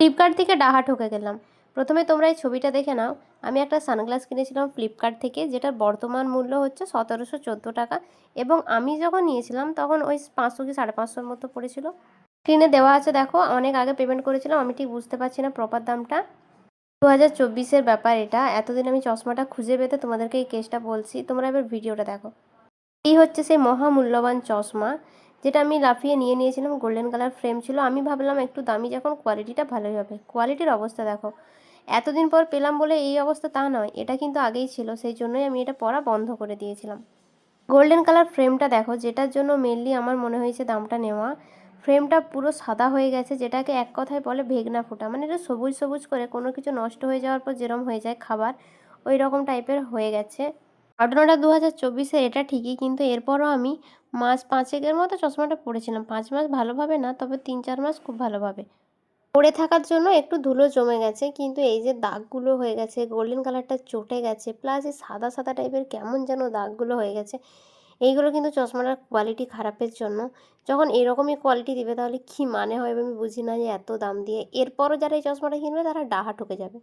Flipkart থেকে ডাহা ঠকে গেলাম। প্রথমে তোমরা এই ছবিটা দেখে নাও। আমি একটা সানগ্লাস কিনেছিলাম ফ্লিপকার্ট থেকে, যেটার বর্তমান মূল্য হচ্ছে ১৭১৪ টাকা, এবং আমি যখন নিয়েছিলাম তখন ওই ৫০০ কি ৫৫০-র মতো পড়েছিল। স্ক্রিনে দেওয়া আছে দেখো, অনেক আগে পেমেন্ট করেছিলাম, আমি ঠিক বুঝতে পারছি না প্রপার দামটা। ২০২৪-এর ব্যাপার এটা। এতদিন আমি চশমাটা খুঁজে পেতে তোমাদেরকে এই কেসটা বলছি, তোমরা এবার ভিডিওটা দেখো। এই হচ্ছে সেই মহামূল্যবান চশমা, যেটা আমি লাফিয়ে নিয়েছিলাম। গোল্ডেন কালার ফ্রেম ছিল। আমি ভাবলাম একটু দামি যখন, কোয়ালিটিটা ভালোই হবে। কোয়ালিটির অবস্থা দেখো, এতদিন পর পেলাম বলে এই অবস্থা তা নয়, এটা কিন্তু আগেই ছিল, সেই জন্যই আমি এটা পরা বন্ধ করে দিয়েছিলাম। গোল্ডেন কালার ফ্রেমটা দেখো, যেটার জন্য মেনলি আমার মনে হয়েছে দামটা নেওয়া। ফ্রেমটা পুরো সাদা হয়ে গেছে, যেটাকে এক কথায় বলে ভেগনা ফোটা, মানে এটা সবুজ সবুজ করে কোনো কিছু নষ্ট হয়ে যাওয়ার পর যেরকম হয়ে যায় খাবার, ওই রকম টাইপের হয়ে গেছে। ঘটনাটা ২০২৪-এর, এটা ঠিকই, কিন্তু এরপরও আমি মাস ৫-একের মতো চশমাটা পরেছিলাম। ৫ মাস ভালোভাবে না, তবে ৩-৪ মাস খুব ভালোভাবে পরে থাকার জন্য একটু ধুলো জমে গেছে, কিন্তু এই যে দাগগুলো হয়ে গেছে, গোল্ডেন কালারটা চটে গেছে, প্লাস এই সাদা সাদা টাইপের কেমন যেন দাগগুলো হয়ে গেছে, এইগুলো কিন্তু চশমাটার কোয়ালিটি খারাপের জন্য। যখন এরকমই কোয়ালিটি দিবে তাহলে কী মানে হয় আমি বুঝি না, যে এত দাম দিয়ে এরপরও যারা এই চশমাটা কিনবে তারা ডাহা ঠকে যাবে।